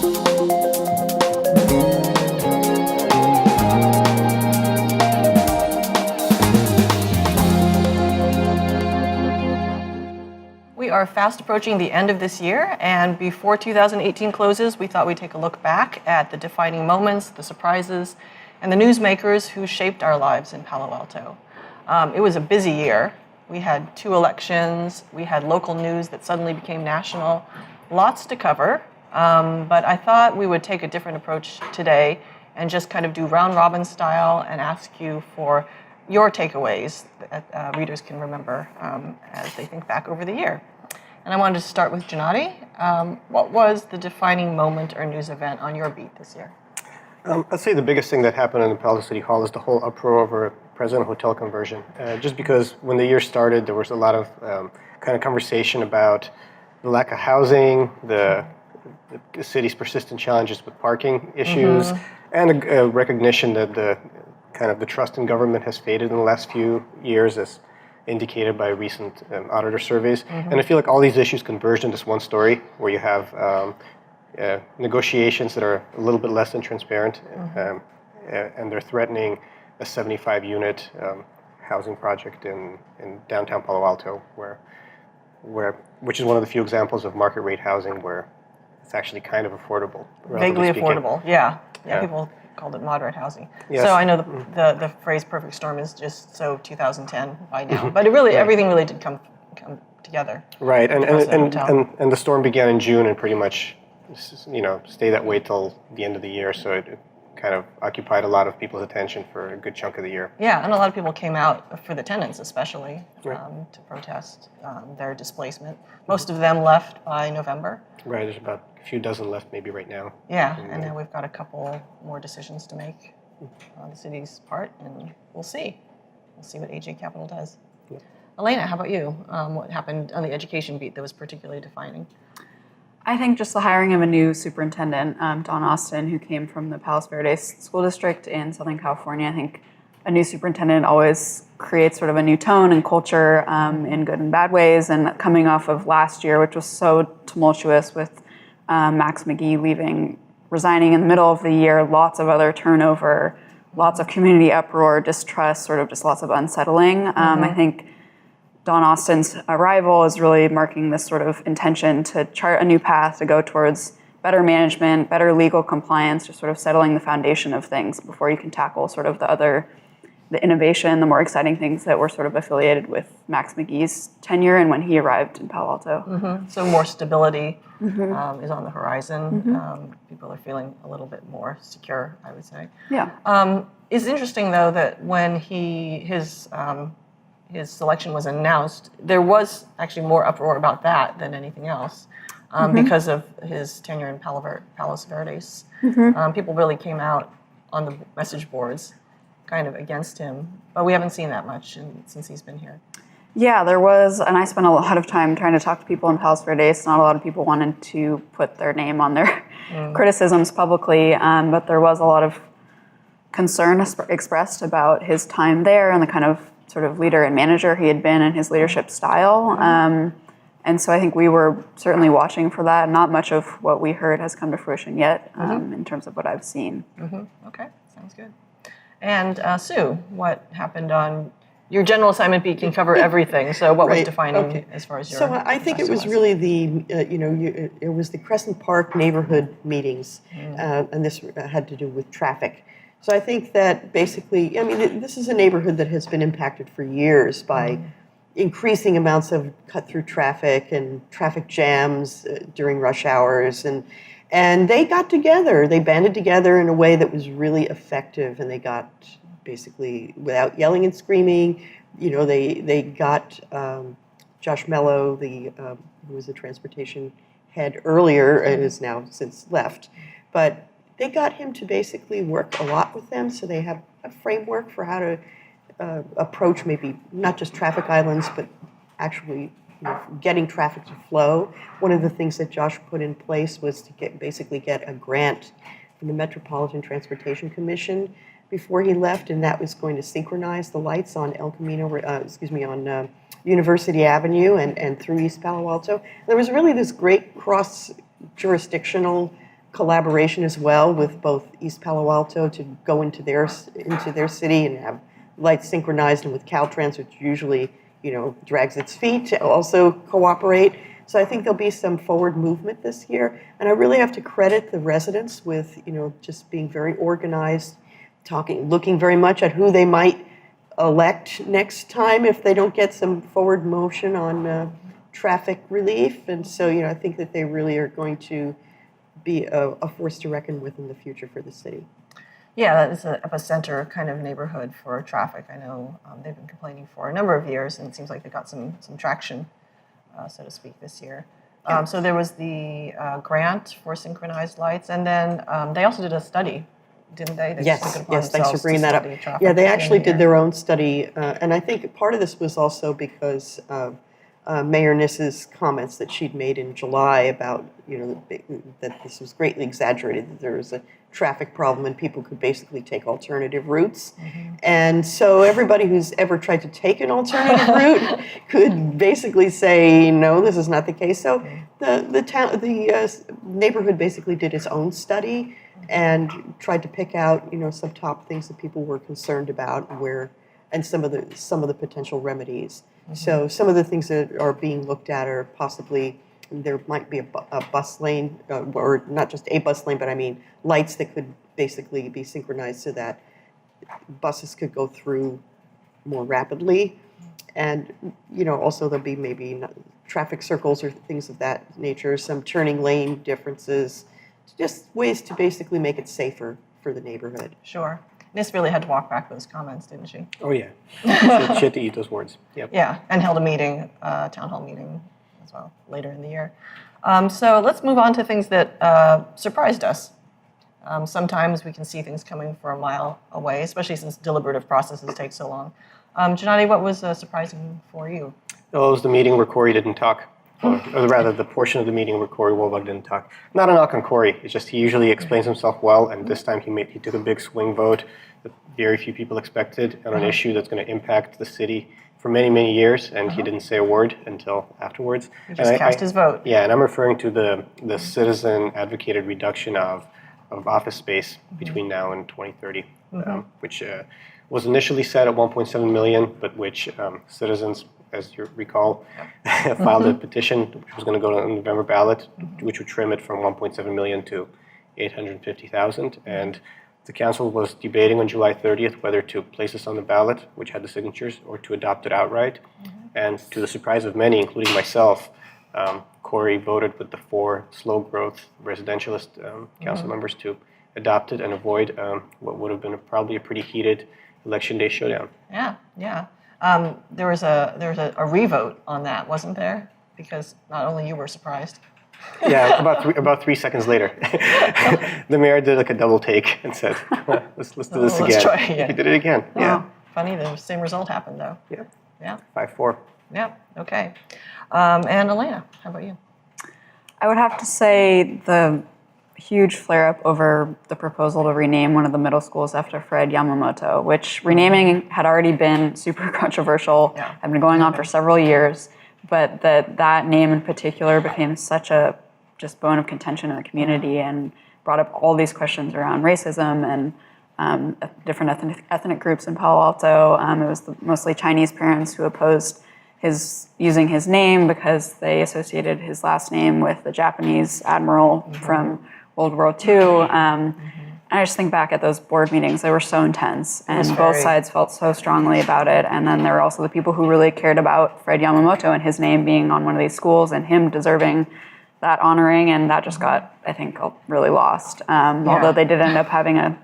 We are fast approaching the end of this year, and before 2018 closes, we thought we'd take a look back at the defining moments, the surprises, and the newsmakers who shaped our lives in Palo Alto. It was a busy year. We had 2 elections, we had local news that suddenly became national, lots to cover, but I thought we would take a different approach today and just kind of do round robin style and ask you for your takeaways that readers can remember as they think back over the year. And I wanted to start with Gennady. What was the defining moment or news event on your beat this year? I'd say the biggest thing that happened in the Palo Alto City Hall is the whole uproar over President Hotel conversion. Just because when the year started, there was a lot of kind of conversation about the lack of housing, the city's persistent challenges with parking issues, and a recognition that the trust in government has faded in the last few years, as indicated by recent auditor surveys. And I feel like all these issues converged in this one story, where you have negotiations that are a little bit less than transparent, and they're threatening a 75-unit housing project in downtown Palo Alto, which is one of the few examples of market rate housing where it's actually kind of affordable. Vaguely affordable, yeah. People called it moderate housing. Yes. So I know the phrase "perfect storm" is just so 2010 by now, but it really everything really did come together. Right, and the storm began in June and pretty much stayed that way till the end of the year. So it kind of occupied a lot of people's attention for a good chunk of the year. Yeah, and a lot of people came out for the tenants, especially to protest their displacement. Most of them left by November. Right, there's about a few dozen left maybe right now. Yeah, and then we've got a couple more decisions to make on the city's part, and we'll see. We'll see what AJ Capital does. Yeah. Elena, how about you? What happened on the education beat that was particularly defining? I think just the hiring of a new superintendent, Don Austin, who came from the Palos Verdes School District in Southern California. I think a new superintendent always creates sort of a new tone and culture in good and bad ways. And coming off of last year, which was so tumultuous with Max McGee resigning in the middle of the year, lots of other turnover, lots of community uproar, distrust, sort of just lots of unsettling. I think Don Austin's arrival is really marking this sort of intention to chart a new path to go towards better management, better legal compliance, just sort of settling the foundation of things before you can tackle sort of the innovation, the more exciting things that were sort of affiliated with Max McGee's tenure and when he arrived in Palo Alto. So more stability is on the horizon. People are feeling a little bit more secure, I would say. Yeah. It's interesting, though, that when his selection was announced, there was actually more uproar about that than anything else because of his tenure in Palos Verdes. People really came out on the message boards kind of against him, but we haven't seen that much since he's been here. Yeah, there was, and I spent a lot of time trying to talk to people in Palos Verdes. Not a lot of people wanted to put their name on their criticisms publicly, but there was a lot of concern expressed about his time there and the kind of sort of leader and manager he had been and his leadership style. And so I think we were certainly watching for that. Not much of what we heard has come to fruition yet in terms of what I've seen. Okay, sounds good. And Sue, what happened on your general assignment beat can cover everything. So what was defining as far as your? So I think it was really it was the Crescent Park neighborhood meetings, and this had to do with traffic. So I think that basically, this is a neighborhood that has been impacted for years by increasing amounts of cut-through traffic and traffic jams during rush hours, and they got together. They banded together in a way that was really effective, and they got basically, without yelling and screaming, they got Josh Mello, who was the transportation head earlier and is now since left, but they got him to basically work a lot with them, so they have a framework for how to approach maybe not just traffic islands, but actually getting traffic to flow. One of the things that Josh put in place was to get a grant from the Metropolitan Transportation Commission before he left, and that was going to synchronize the lights on on University Avenue and through East Palo Alto. There was really this great cross-jurisdictional collaboration as well with both East Palo Alto to go into their city and have lights synchronized, and with Caltrans, which usually drags its feet, to also cooperate. So I think there'll be some forward movement this year, and I really have to credit the residents with just being very organized, looking very much at who they might elect next time if they don't get some forward motion on traffic relief. And so I think that they really are going to be a force to reckon with in the future for the city. Yeah, that is an epicenter kind of neighborhood for traffic. I know they've been complaining for a number of years, and it seems like they got some traction, so to speak, this year. So there was the grant for synchronized lights, and then they also did a study, didn't they? They Yes, took it upon thanks for themselves bringing to that up. study traffic Yeah, they at the end actually of the did year. their own study, and I think part of this was also because of Mayor Niss's comments that she'd made in July about, that this was greatly exaggerated, that there was a traffic problem and people could basically take alternative routes. And so everybody who's ever tried to take an alternative route could basically say, no, this is not the case. So the neighborhood basically did its own study and tried to pick out, some top things that people were concerned about, and some of the potential remedies. So some of the things that are being looked at are possibly there might be a bus lane, or not just a bus lane, but I mean lights that could basically be synchronized so that buses could go through more rapidly. And also there'll be maybe traffic circles or things of that nature, some turning lane differences, just ways to basically make it safer for the neighborhood. Sure. Nis really had to walk back those comments, didn't she? Oh, yeah. She had to eat those words. Yep. Yeah, and held a meeting, town hall meeting as well, later in the year. So let's move on to things that surprised us. Sometimes we can see things coming from a mile away, especially since deliberative processes take so long. Gennady, what was surprising for you? Well, it was the meeting where Corey didn't talk, or rather the portion of the meeting where Corey Wolbach didn't talk. Not a knock on Corey, it's just he usually explains himself well, and this time he took a big swing vote that very few people expected on an issue that's going to impact the city for many, many years, and he didn't say a word until afterwards. He just cast his vote. Yeah, and I'm referring to the citizen advocated reduction of office space between now and 2030, which was initially set at 1.7 million, but which citizens, as you recall, filed a petition which was going to go to the November ballot, which would trim it from 1.7 million to 850,000. And the council was debating on July 30th whether to place this on the ballot, which had the signatures, or to adopt it outright. And to the surprise of many, including myself, Corey voted with the 4 slow growth residentialist council members to adopt it and avoid what would have been probably a pretty heated election day showdown. Yeah. There was a revote on that, wasn't there? Because not only you were surprised. Yeah, about 3 seconds later, the mayor did like a double take and said, "Let's do this again." Let's try again. He did it again. Yeah. Funny, the same result happened though. Yeah. 5-4. Yeah. Okay. And Elena, how about you? I would have to say the huge flare-up over the proposal to rename one of the middle schools after Fred Yamamoto, which renaming had already been super controversial, had been going on for several years, but that name in particular became such a just bone of contention in the community and brought up all these questions around racism and different ethnic groups in Palo Alto. It was mostly Chinese parents who opposed using his name because they associated his last name with the Japanese admiral from World War II. And I just think back at those board meetings, they were so intense, and both sides felt so strongly about it. And then there were also the people who really cared about Fred Yamamoto and his name being on one of these schools and him deserving that honoring, and that just got, I think, really lost. Although they did end up having a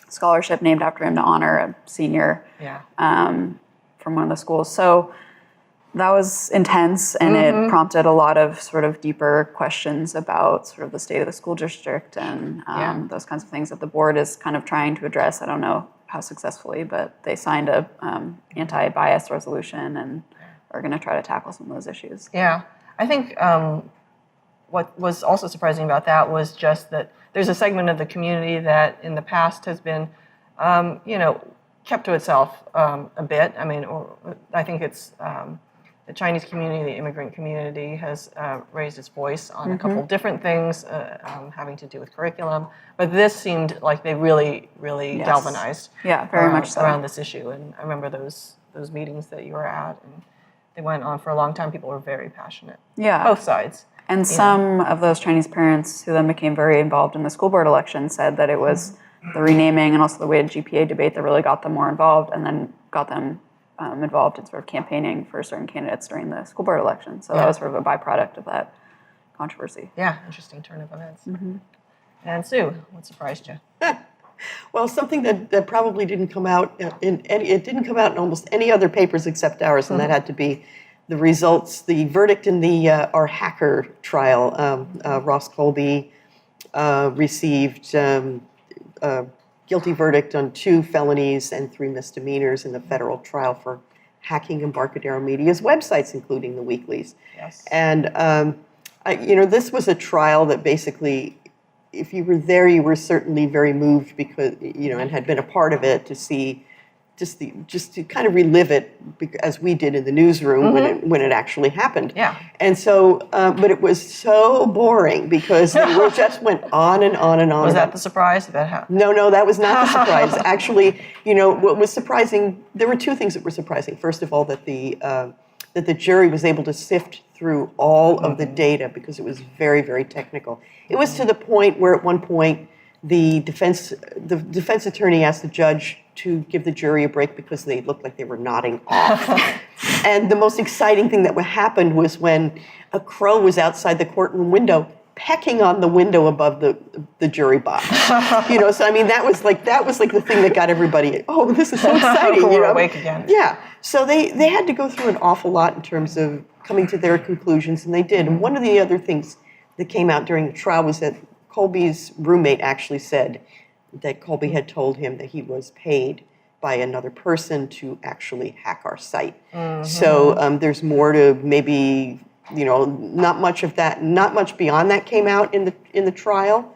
scholarship named after him to honor a senior from one of the schools. So that was intense, and it prompted a lot of sort of deeper questions about sort of the state of the school district and those kinds of things that the board is kind of trying to address. I don't know how successfully, but they signed a anti-bias resolution and are going to try to tackle some of those issues. Yeah, I think what was also surprising about that was just that there's a segment of the community that in the past has been, kept to itself a bit. I mean, I think it's the Chinese community, the immigrant community, has raised its voice on a couple different things having to do with curriculum. But this seemed like they really, really Yes. galvanized Yeah, very around, much so. around this issue. And I remember those meetings that you were at, and they went on for a long time. People were very passionate. Yeah. Both sides. And some of those Chinese parents who then became very involved in the school board election said that it was the renaming and also the weighted GPA debate that really got them more involved and then got them involved in sort of campaigning for certain candidates during the school board election. So that was sort of a byproduct of that controversy. Yeah, interesting turn of events. And Sue, what surprised you? Well, something that probably didn't come out it didn't come out in almost any other papers except ours, and that had to be the results, the verdict in our hacker trial. Ross Colby received a guilty verdict on 2 felonies and 3 misdemeanors in the federal trial for hacking Embarcadero Media's websites, including the weeklies. Yes. And this was a trial that basically, if you were there, you were certainly very moved because and had been a part of it to see just to kind of relive it as we did in the newsroom when it actually happened. Yeah. And so, but it was so boring because they just went on and on and on. Was that the surprise? No, that was not the surprise. Actually, what was surprising, there were 2 things that were surprising. First of all, that the jury was able to sift through all of the data because it was very, very technical. It was to the point where at one point the defense attorney asked the judge to give the jury a break because they looked like they were nodding off. And the most exciting thing that happened was when a crow was outside the courtroom window pecking on the window above the jury box. So I mean that was like the thing that got everybody, oh, this is so exciting. We're awake again. Yeah. So they had to go through an awful lot in terms of coming to their conclusions, and they did. And one of the other things that came out during the trial was that Colby's roommate actually said that Colby had told him that he was paid by another person to actually hack our site. So there's more to maybe, not much of that, not much beyond that came out in the trial,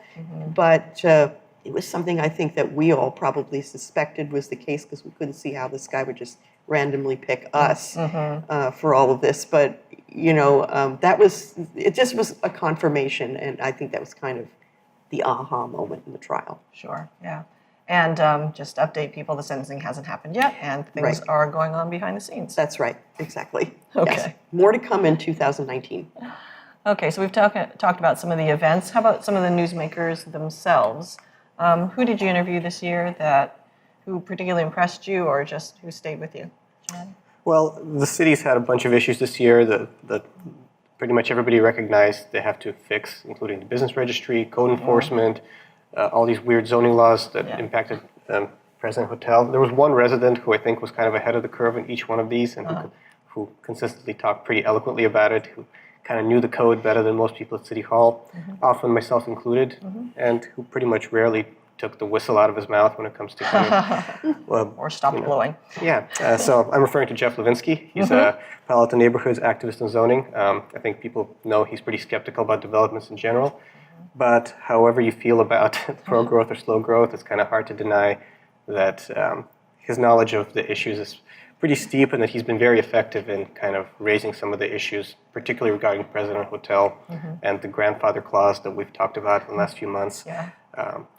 but it was something I think that we all probably suspected was the case because we couldn't see how this guy would just randomly pick us for all of this. But it just was a confirmation, and I think that was kind of the aha moment in the trial. Sure, yeah. And just to update people, the sentencing hasn't happened yet, and things are going on behind the scenes. That's right, exactly. Okay. Yes. More to come in 2019. Okay, so we've talked about some of the events. How about some of the newsmakers themselves? Who did you interview this year who particularly impressed you, or just who stayed with you? Jon? Well, the city's had a bunch of issues this year that pretty much everybody recognized they have to fix, including the business registry, code enforcement, all these weird zoning laws that impacted President Hotel. There was one resident who I think was kind of ahead of the curve in each one of these, and who consistently talked pretty eloquently about it, who kind of knew the code better than most people at City Hall, often myself included, and who pretty much rarely took the whistle out of his mouth when it comes to kind of, or stopped blowing. Yeah, so I'm referring to Jeff Levinsky. He's a Palo Alto neighborhoods activist in zoning. I think people know he's pretty skeptical about developments in general. But however you feel about pro-growth or slow growth, it's kind of hard to deny that his knowledge of the issues is pretty steep, and that he's been very effective in kind of raising some of the issues, particularly regarding President Hotel and the grandfather clause that we've talked about in the last few months. Yeah.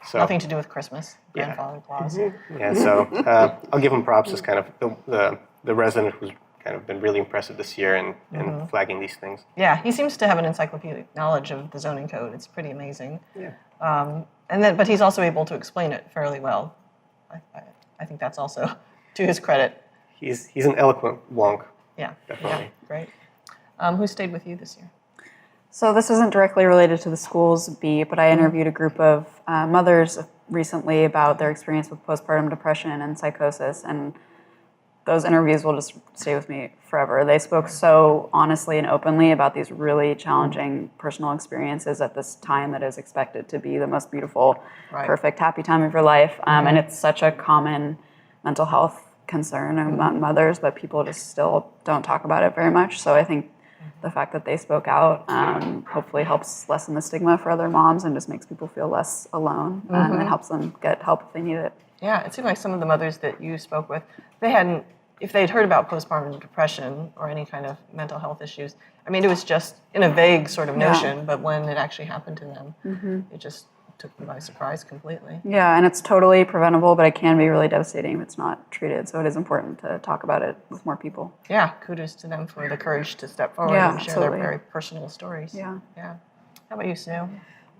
So Nothing to do with Christmas, grandfather clause. Yeah, so I'll give him props as kind of the resident who's kind of been really impressive this year in flagging these things. Yeah, he seems to have an encyclopedic knowledge of the zoning code. It's pretty amazing. Yeah. But he's also able to explain it fairly well. I think that's also to his credit. He's an eloquent wonk. Yeah. Definitely. Yeah, great. Who stayed with you this year? So this isn't directly related to the schools beat, but I interviewed a group of mothers recently about their experience with postpartum depression and psychosis, and those interviews will just stay with me forever. They spoke so honestly and openly about these really challenging personal experiences at this time that is expected to be the most beautiful, perfect, happy time of your life. And it's such a common mental health concern among mothers, but people just still don't talk about it very much. So I think the fact that they spoke out hopefully helps lessen the stigma for other moms and just makes people feel less alone and helps them get help if they need it. Yeah, it seemed like some of the mothers that you spoke with, they hadn't if they'd heard about postpartum depression or any kind of mental health issues, I mean, it was just in a vague sort of notion, but when it actually happened to them, it just took them by surprise completely. Yeah, and it's totally preventable, but it can be really devastating if it's not treated. So it is important to talk about it with more people. Yeah, kudos to them for the courage to step forward Yeah, and share absolutely. their very personal stories. Yeah. Yeah. How about you, Sue?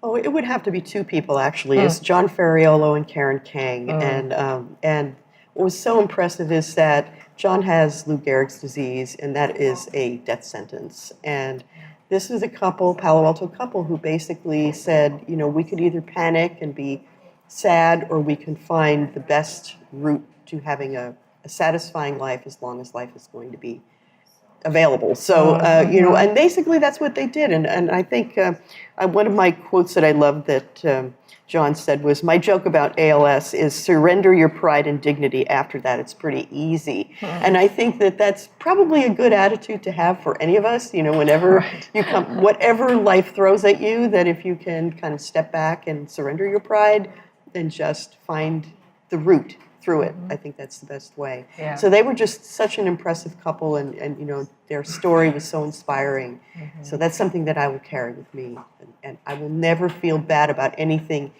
Oh, it would have to be two people actually. It's Jon Ferraiolo and Karen Kang, and what was so impressive is that Jon has Lou Gehrig's disease, and that is a death sentence. And this is a couple, Palo Alto couple, who basically said, you know, we could either panic and be sad, or we can find the best route to having a satisfying life as long as life is going to be available. So, you know, and basically that's what they did. And I think one of my quotes that I love that Jon said was, my joke about ALS is surrender your pride and dignity. After that, it's pretty easy. And I think that that's probably a good attitude to have for any of us, you know, whenever you come, whatever life throws at you, that if you can kind of step back and surrender your pride and just find the route through it. I think that's the best way. Yeah. So they were just such an impressive couple, and you know, their story was so inspiring. So that's something that I will carry with me, and I will never feel bad about anything.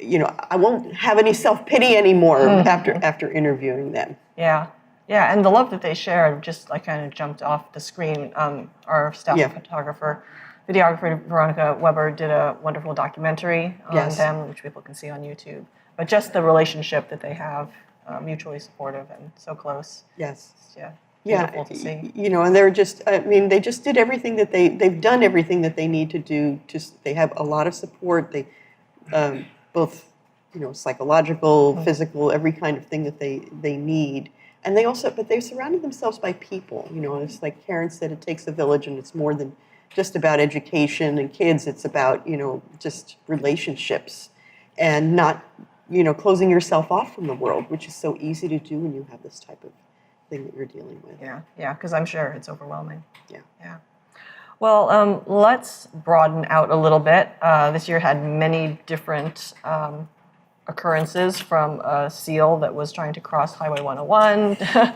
You know, I won't have any self-pity anymore after interviewing them. Yeah. Yeah, and the love that they shared just like kind of jumped off the screen. Our staff videographer Veronica Weber did a wonderful documentary on them, which people can see on YouTube. But just the relationship that they have, mutually supportive and so close. Yes. Yeah. Yeah, Beautiful to see. you know, and they're just, I mean, they just did everything that they've done everything that they need to do. They have a lot of support. They, both, you know, psychological, physical, every kind of thing that they need. And they also, but they've surrounded themselves by people, you know, it's like Karen said, it takes a village, and it's more than just about education and kids. It's about, you know, just relationships and not, you know, closing yourself off from the world, which is so easy to do when you have this type of thing that you're dealing with. Yeah, because I'm sure it's overwhelming. Yeah. Well, let's broaden out a little bit. This year had many different occurrences, from a SEAL that was trying to cross Highway 101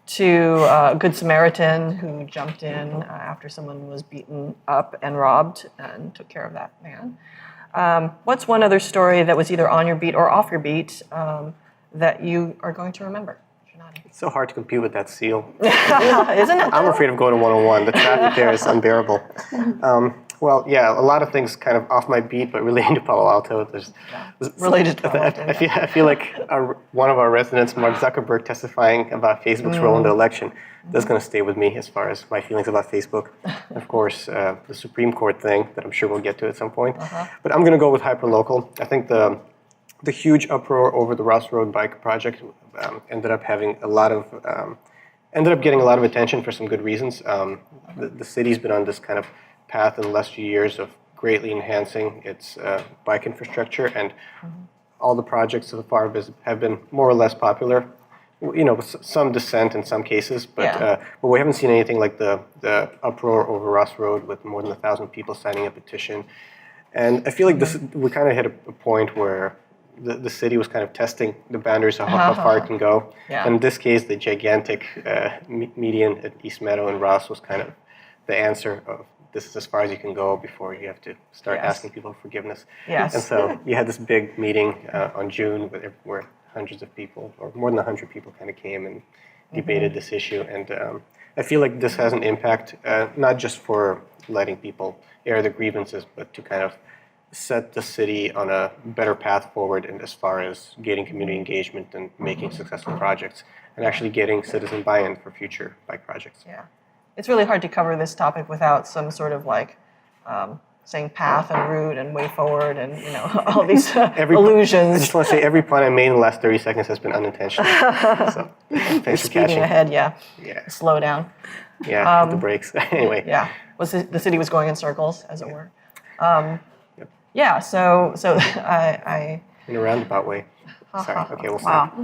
to a Good Samaritan who jumped in after someone was beaten up and robbed and took care of that man. What's one other story that was either on your beat or off your beat that you are going to remember? It's so hard to compete with that seal. Isn't it? I'm afraid of going to 101. The traffic there is unbearable. Well, yeah, a lot of things kind of off my beat, but relating to Palo Alto. There's related to Palo Alto. I feel like one of our residents, Mark Zuckerberg, testifying about Facebook's role in the election. That's going to stay with me as far as my feelings about Facebook. Of course, the Supreme Court thing that I'm sure we'll get to at some point. But I'm going to go with hyperlocal. I think the huge uproar over the Ross Road bike project ended up getting a lot of attention for some good reasons. The city's been on this kind of path in the last few years of greatly enhancing its bike infrastructure, and all the projects so far have been more or less popular. You know, with some dissent in some cases, but we haven't seen anything like the uproar over Ross Road with more than 1,000 people signing a petition. And I feel like we kind of hit a point where the city was kind of testing the boundaries of how far it can go. And in this case, the gigantic median at East Meadow and Ross was kind of the answer of, this is as far as you can go before you have to start asking people for forgiveness. And so you had this big meeting on June where hundreds of people, or more than 100 people, kind of came and debated this issue. And I feel like this has an impact, not just for letting people air their grievances, but to kind of set the city on a better path forward in as far as getting community engagement and making successful projects, and actually getting citizen buy-in for future bike projects. Yeah. It's really hard to cover this topic without some sort of like saying path and route and way forward and, you know, all these illusions. I just want to say every point I made in the last 30 seconds has been unintentional. So thanks for catching. Speeding ahead, slow down. Yeah, hit the brakes. Anyway. Yeah, the city was going in circles, as it were. Yeah, so I in a roundabout way. Sorry. Okay, we'll stop.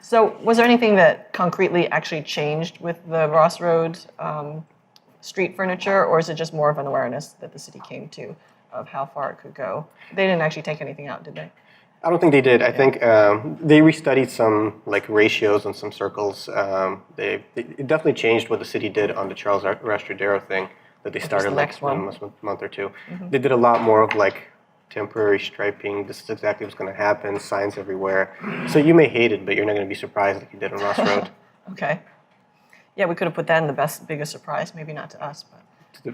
So was there anything that concretely actually changed with the Ross Road street furniture, or is it just more of an awareness that the city came to of how far it could go? They didn't actually take anything out, did they? I don't think they did. I think they restudied some like ratios and some circles. It definitely changed what the city did on the Charles Rastradero thing that they started the like next one. a month or two. They did a lot more of like temporary striping. This is exactly what's going to happen. Signs everywhere. So you may hate it, but you're not going to be surprised like you did on Ross Road. Okay. Yeah, we could have put that in the biggest surprise. Maybe not to us, but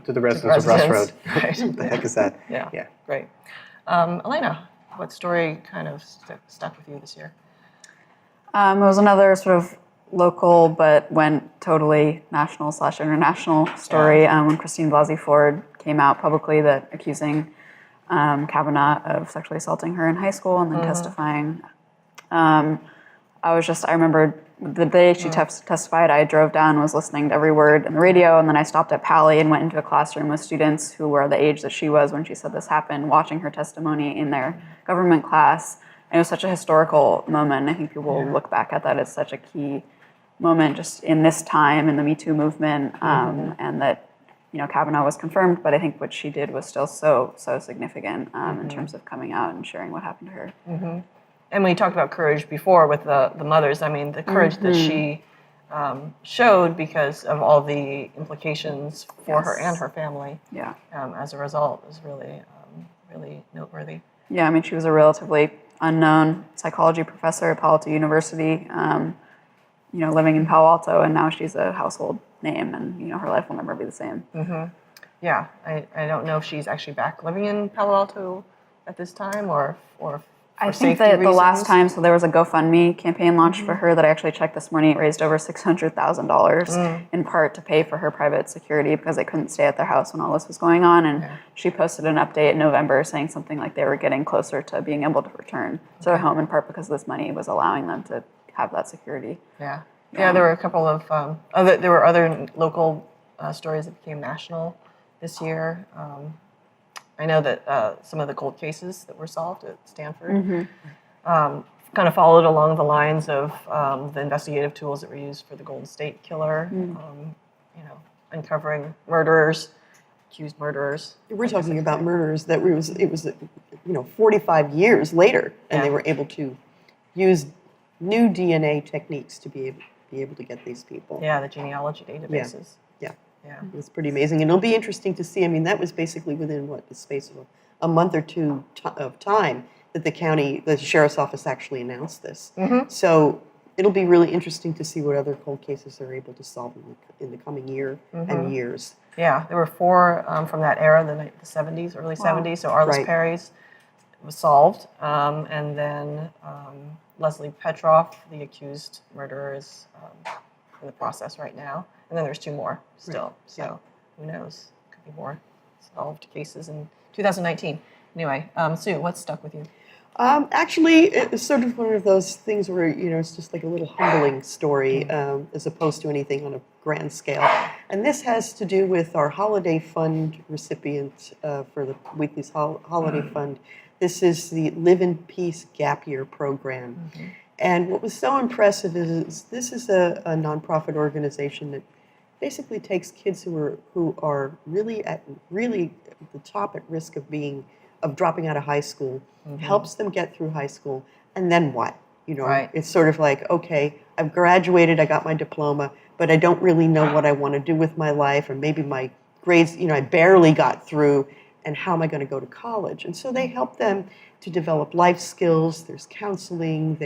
To the residents of Ross Road. Right. What the heck is that? Yeah. Yeah. Great. Elena, what story kind of stuck with you this year? It was another sort of local, but went totally national/international story when Christine Blasey Ford came out publicly that accusing Kavanaugh of sexually assaulting her in high school and then testifying. I remember the day she testified, I drove down, was listening to every word in the radio, and then I stopped at Pally and went into a classroom with students who were the age that she was when she said this happened, watching her testimony in their government class. And it was such a historical moment. I think people will look back at that as such a key moment just in this time in the Me Too movement, and that Kavanaugh was confirmed, but I think what she did was still so significant in terms of coming out and sharing what happened to her. And we talked about courage before with the mothers. I mean, the courage that she showed because of all the implications for her and her family. Yeah. As a result, is really noteworthy. Yeah, I mean, she was a relatively unknown psychology professor at Palo Alto University, living in Palo Alto, and now she's a household name, and her life will never be the same. Yeah, I don't know if she's actually back living in Palo Alto at this time, or I think that the last time, so there was a GoFundMe campaign launched for her that I actually checked this morning. It raised over $600,000 in part to pay for her private security because they couldn't stay at their house when all this was going on. And she posted an update in November saying something like they were getting closer to being able to return to their home, in part because this money was allowing them to have that security. Yeah, there were a couple of other local stories that became national this year. I know that some of the cold cases that were solved at Stanford kind of followed along the lines of the investigative tools that were used for the Golden State Killer, uncovering murderers, accused murderers. We're talking about murders that it was 45 years later, and they were able to use new DNA techniques to be able to get these people. Yeah, the genealogy databases. Yeah, it's pretty amazing. And it'll be interesting to see. I mean, that was basically within, the space of a month or two of time that the sheriff's office actually announced this. So it'll be really interesting to see what other cold cases they're able to solve in the coming year and years. Yeah, there were 4 from that era, the 70s, early 70s. So Arliss Perry's was solved. And then Leslie Petroff, the accused murderer, is in the process right now. And then there's 2 more still. Right. So who knows? Could be more solved cases in 2019. Anyway, Sue, what's stuck with you? Actually, it's sort of one of those things where, it's just like a little humbling story as opposed to anything on a grand scale. And this has to do with our holiday fund recipient for the Weekly's Holiday Fund. This is the Live in Peace Gap Year program. And what was so impressive is this is a nonprofit organization that basically takes kids who are really at the top at risk of dropping out of high school, helps them get through high school, and then what? It's sort of like, okay, I've graduated, I got my diploma, but I don't really know what I want to do with my life, or maybe my grades, I barely got through, and how am I going to go to college? And so they help them to develop life skills. There's counseling.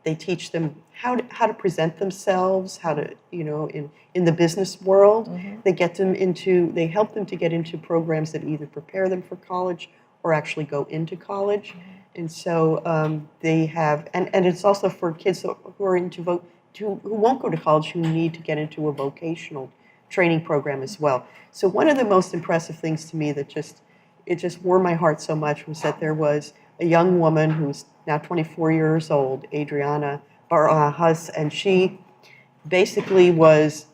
They teach them how to present themselves, how to, in the business world. They help them to get into programs that either prepare them for college or actually go into college. And so they have, and it's also for kids who are who won't go to college, who need to get into a vocational training program as well. So one of the most impressive things to me that just warmed my heart so much was that there was a young woman who's now 24 years old, Adriana Barajas, and she basically was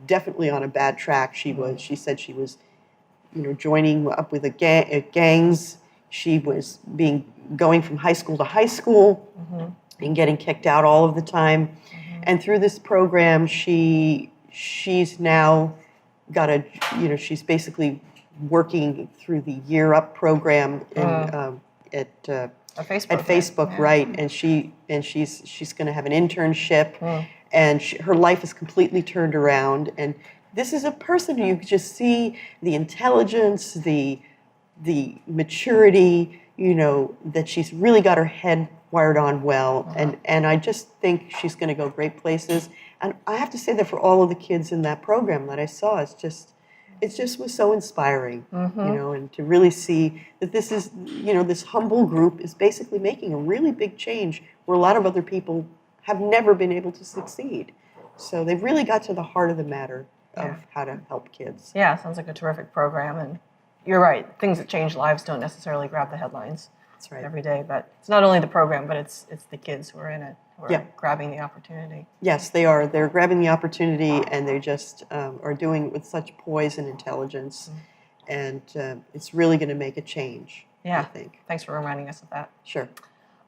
definitely on a bad track. She said she was, joining up with gangs. She was going from high school to high school and getting kicked out all of the time. And through this program, she's now got she's basically working through the Year Up program Facebook, yeah. right? And she's going to have an internship, and her life is completely turned around. And this is a person you just see the intelligence, the maturity, that she's really got her head wired on well, and I just think she's going to go great places. And I have to say that for all of the kids in that program that I saw, it just was so inspiring, and to really see that this is, this humble group is basically making a really big change where a lot of other people have never been able to succeed. So they've really got to the heart of the matter of how to help kids. Yeah, sounds like a terrific program, and you're right. Things that change lives don't necessarily grab the headlines That's right. every day, but it's not only the program, but it's the kids who are in it who are grabbing the opportunity. Yes, they are. They're grabbing the opportunity, and they just are doing it with such poise and intelligence, and it's really going to make a change, I think. Thanks for reminding us of that. Sure.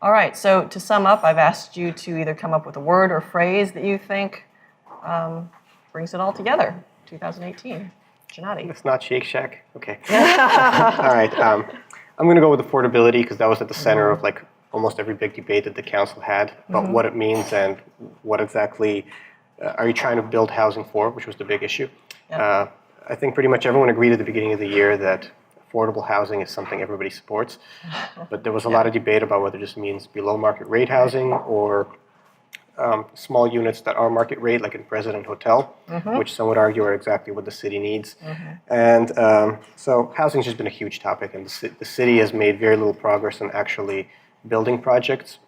All right, so to sum up, I've asked you to either come up with a word or phrase that you think brings it all together, 2018. Gennady. It's not Shake Shack? Okay. All right. I'm going to go with affordability because that was at the center of like almost every big debate that the council had about what it means and what exactly are you trying to build housing for, which was the big issue. Yep. I think pretty much everyone agreed at the beginning of the year that affordable housing is something everybody supports. But there was a lot of debate about whether this means below market rate housing or small units that are market rate, like in President Hotel, which some would argue are exactly what the city needs. And so housing's just been a huge topic, and the city has made very little progress in actually building projects.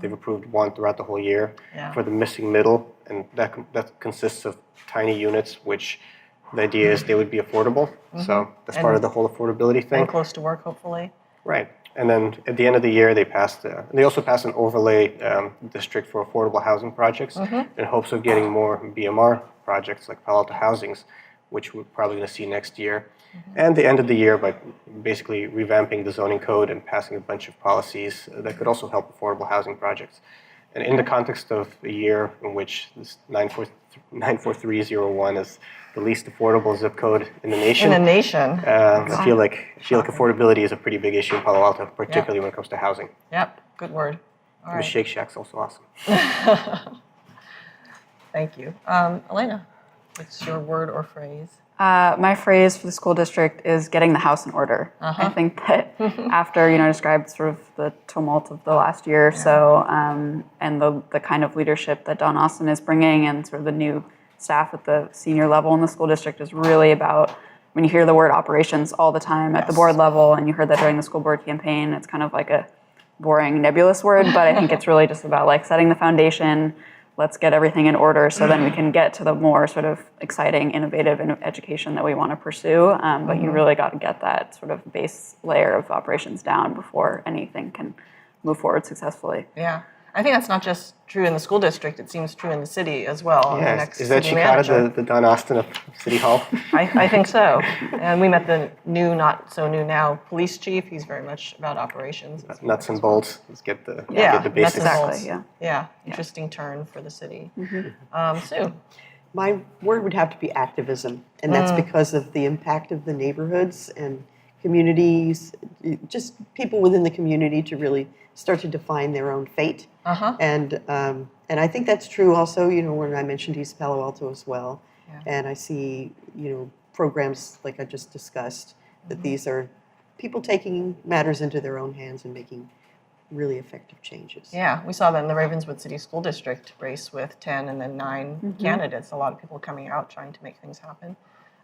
They've approved one throughout the whole year for the missing middle, and that consists of tiny units, which the idea is they would be affordable. So that's part of the whole affordability thing. And close to work, hopefully. Right. And then at the end of the year, they also passed an overlay district for affordable housing projects in hopes of getting more BMR projects like Palo Alto Housings, which we're probably going to see next year. And they ended the year by basically revamping the zoning code and passing a bunch of policies that could also help affordable housing projects. And in the context of a year in which this 94301 is the least affordable zip code in the nation. In the nation. I feel like affordability is a pretty big issue in Palo Alto, particularly when it comes to housing. Yep, good word. All The right. Shake Shack's also awesome. Thank you. Elena, what's your word or phrase? My phrase for the school district is getting the house in order. I think that after, described sort of the tumult of the last year or so, and the kind of leadership that Don Austin is bringing and sort of the new staff at the senior level in the school district is really about, when you hear the word operations all the time at the board level, and you heard that during the school board campaign, it's kind of like a boring, nebulous word, but I think it's really just about like setting the foundation. Let's get everything in order so then we can get to the more sort of exciting, innovative education that we want to pursue. But you really got to get that sort of base layer of operations down before anything can move forward successfully. Yeah. I think that's not just true in the school district, it seems true in the city as well. Yeah, The next is that city Chicada manager. the Don Austin of City Hall? I think so. And we met the new, not so new now, police chief. He's very much about operations. Nuts and bolts. Let's get the Nuts basics. and bolts. Exactly, Yeah, interesting turn for the city. Sue. My word would have to be activism, and that's because of the impact of the neighborhoods and communities, just people within the community to really start to define their own fate. And I think that's true also, when I mentioned East Palo Alto as well. And I see, programs like I just discussed, that these are people taking matters into their own hands and making really effective changes. Yeah, we saw that in the Ravenswood City School District race with 10 and then 9 candidates. A lot of people coming out trying to make things happen.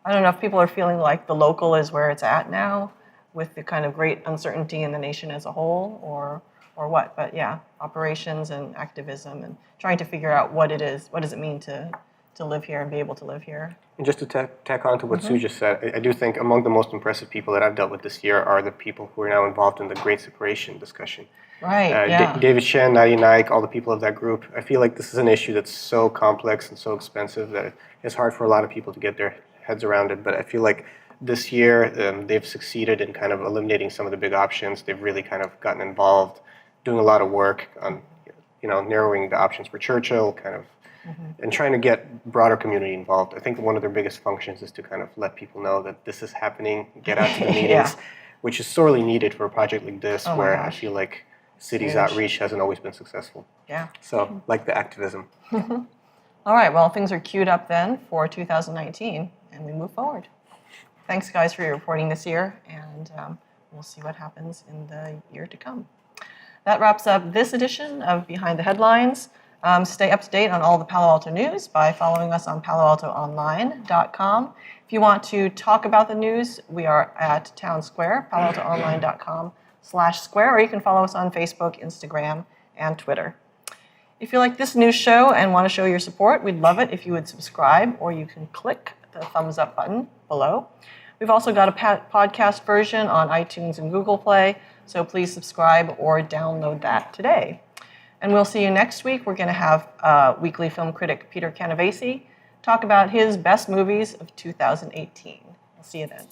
I don't know if people are feeling like the local is where it's at now with the kind of great uncertainty in the nation as a whole or what. But yeah, operations and activism and trying to figure out what it is. What does it mean to live here and be able to live here? And just to tack on to what Sue just said, I do think among the most impressive people that I've dealt with this year are the people who are now involved in the Great Separation discussion. Right, yeah. David Shen, Nadia Naik, all the people of that group. I feel like this is an issue that's so complex and so expensive that it's hard for a lot of people to get their heads around it. But I feel like this year they've succeeded in kind of eliminating some of the big options. They've really kind of gotten involved, doing a lot of work on, narrowing the options for Churchill, kind of, and trying to get broader community involved. I think one of their biggest functions is to kind of let people know that this is happening, get out to the meetings. which is sorely needed for a project like this, Oh my where I gosh. feel like cities' Huge. outreach hasn't always been successful. Yeah. So, like the activism. All right, well, things are queued up then for 2019, and we move forward. Thanks, guys, for your reporting this year, and we'll see what happens in the year to come. That wraps up this edition of Behind the Headlines. Stay up to date on all the Palo Alto news by following us on paloaltoonline.com. If you want to talk about the news, we are at Town Square, paloaltoonline.com/square, or you can follow us on Facebook, Instagram, and Twitter. If you like this news show and want to show your support, we'd love it if you would subscribe, or you can click the thumbs up button below. We've also got a podcast version on iTunes and Google Play, so please subscribe or download that today. And we'll see you next week. We're going to have weekly film critic Peter Canavesi talk about his best movies of 2018. We'll see you then.